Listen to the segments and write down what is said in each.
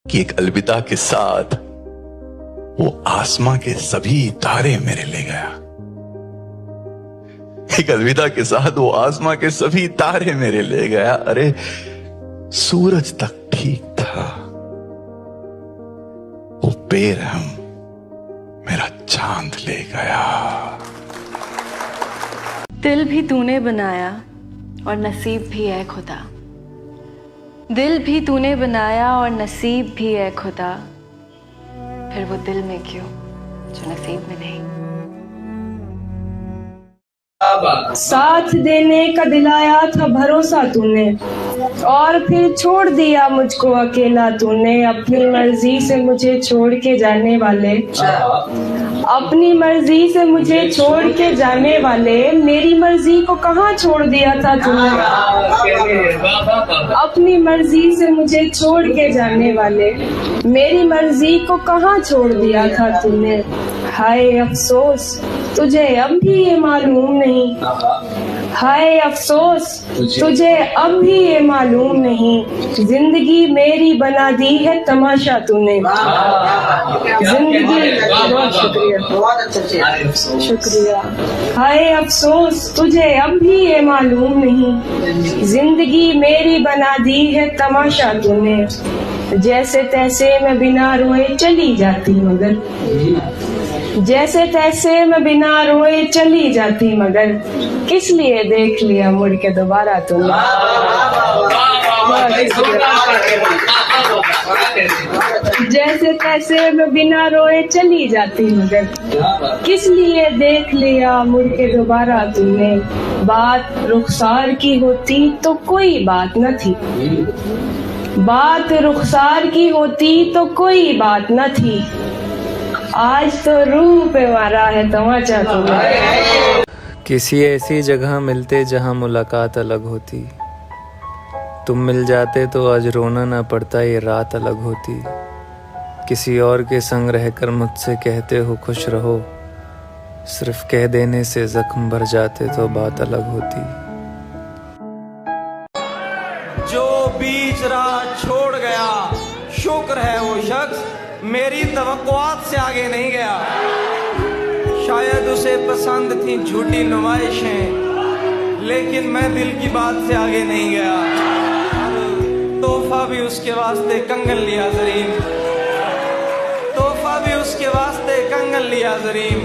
कि एक अलविदा के साथ वो आसमां के सभी तारे मेरे ले गया। एक अलविदा के साथ वो आसमां के सभी तारे मेरे ले गया। अरे सूरज तक ठीक था, वो बेरहम मेरा चांद ले गया। दिल भी तूने बनाया और नसीब भी है खुदा। दिल भी तूने बनाया और नसीब भी है खुदा। फिर वो दिल में क्यों जो नसीब में नहीं। साथ देने का दिलाया था भरोसा तूने, और फिर छोड़ दिया मुझको अकेला तूने। अपनी मर्जी से मुझे छोड़ के जाने वाले, अपनी मर्जी से मुझे छोड़ के जाने वाले, मेरी मर्जी को कहाँ छोड़ दिया था तूने। अपनी मर्जी से मुझे छोड़ के जाने वाले, मेरी मर्जी को कहाँ छोड़ दिया था तूने। हाय अफसोस तुझे अब भी ये मालूम नहीं, हाय अफसोस तुझे अब भी ये मालूम नहीं। जिंदगी मेरी बना दी है तमाशा तूने। जिंदगी, बहुत शुक्रिया, शुक्रिया। हाय अफसोस तुझे अब भी ये मालूम नहीं, जिंदगी मेरी बना दी है तमाशा तूने। जैसे तैसे मैं बिना रोए चली जाती मगर, जैसे तैसे मैं बिना रोए चली जाती मगर, किस लिए देख लिया मुड़ के दोबारा तुमने। जैसे तैसे मैं बिना रोए चली जाती मगर, किस लिए देख लिया मुड़ के दोबारा तुमने। बात रुखसार की होती तो कोई बात न थी, बात रुखसार की होती तो कोई बात न थी। आज तो रूह पे मारा है तमाचा तुम्हें। किसी ऐसी जगह मिलते जहां मुलाकात अलग होती, तुम मिल जाते तो आज रोना ना पड़ता, ये रात अलग होती। किसी और के संग रहकर मुझसे कहते हो खुश रहो, सिर्फ कह देने से जख्म भर जाते तो बात अलग होती। जो बीच राह छोड़ गया, शुक्र है वो शख्स मेरी तवक्कुआत से आगे नहीं गया। शायद उसे पसंद थी झूठी नुमाइशें, लेकिन मैं दिल की बात से आगे नहीं गया। तोहफा भी उसके वास्ते कंगन लिया ज़रीम, तोहफा भी उसके वास्ते कंगन लिया ज़रीम,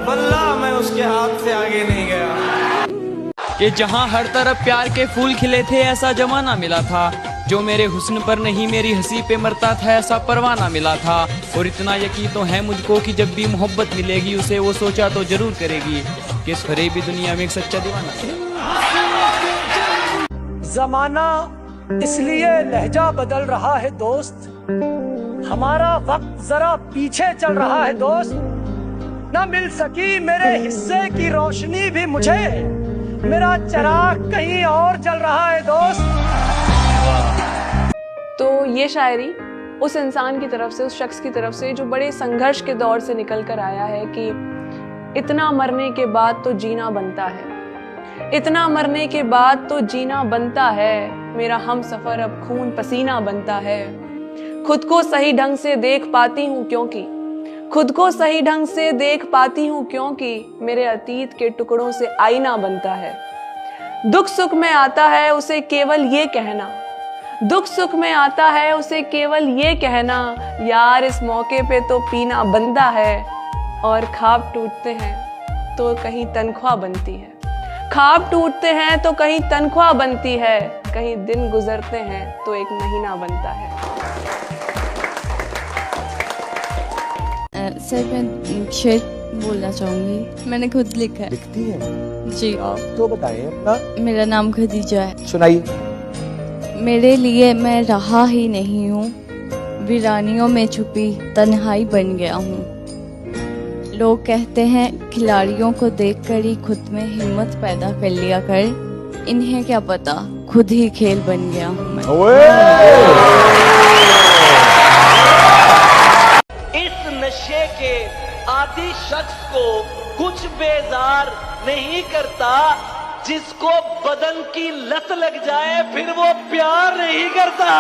वल्लाह मैं उसके हाथ से आगे नहीं गया। कि जहाँ हर तरफ प्यार के फूल खिले थे ऐसा जमाना मिला था, जो मेरे हुस्न पर नहीं मेरी हंसी पे मरता था ऐसा परवाना मिला था। और इतना यकीन तो है मुझको कि जब भी मोहब्बत मिलेगी उसे वो सोचा तो जरूर करेगी कि इस फरेबी दुनिया में एक सच्चा दीवाना है। जमाना इसलिए लहजा बदल रहा है दोस्त, हमारा वक्त जरा पीछे चल रहा है दोस्त। न मिल सकी मेरे हिस्से की रोशनी भी मुझे, मेरा चिराग कहीं और जल रहा है दोस्त। तो ये शायरी उस इंसान की तरफ से, उस शख्स की तरफ से जो बड़े संघर्ष के दौर से निकल कर आया है कि इतना मरने के बाद तो जीना बनता है, इतना मरने के बाद तो जीना बनता है। मेरा हम सफर अब खून पसीना बनता है। खुद को सही ढंग से देख पाती हूँ क्योंकि, खुद को सही ढंग से देख पाती हूँ क्योंकि मेरे अतीत के टुकड़ों से आईना बनता है। दुख सुख में आता है उसे केवल ये कहना, दुख सुख में आता है उसे केवल ये कहना, यार इस मौके पे तो पीना बनता है। और ख्वाब टूटते हैं तो कहीं तनख्वाह बनती है, ख्वाब टूटते हैं तो कहीं तनख्वाह बनती है, कहीं दिन गुजरते हैं तो एक महीना बनता है। सर मैं शेर बोलना चाहूंगी, मैंने खुद लिखा है। लिखती है जी। आप तो बताएं अपना। मेरा नाम खदीजा है। सुनाइए। मेरे लिए मैं रहा ही नहीं हूँ, वीरानियों में छुपी तन्हाई बन गया हूँ। लोग कहते हैं खिलाड़ियों को देखकर ही खुद में हिम्मत पैदा कर लिया कर, इन्हें क्या पता खुद ही खेल बन गया हूँ मैं। इस नशे के आदि शख्स को कुछ बेजार नहीं करता, जिसको बदन की लत लग जाए फिर वो प्यार नहीं करता।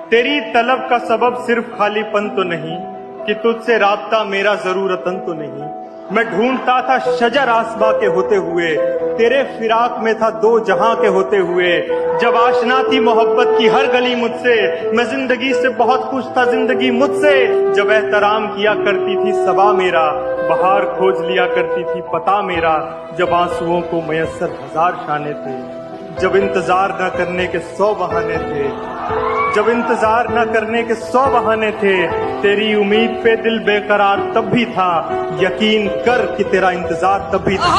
तेरी तलब का सबब सिर्फ खालीपन तो नहीं कि तुझसे राब्ता मेरा जरूरतन तो नहीं। मैं ढूंढता था शजर आसमां के होते हुए, तेरे फिराक में था दो जहां के होते हुए। जब आशना थी मोहब्बत की हर गली मुझसे, मैं जिंदगी से बहुत खुश था जिंदगी मुझसे। जब एहतराम किया करती थी सबा मेरा, बहार खोज लिया करती थी पता मेरा। जब आंसुओं को मयस्सर हजार शाने थे, जब इंतजार न करने के 100 बहाने थे, जब इंतजार न करने के 100 बहाने थे। तेरी उम्मीद पे दिल बेकरार तब भी था, यकीन कर कि तेरा इंतजार तब भी था।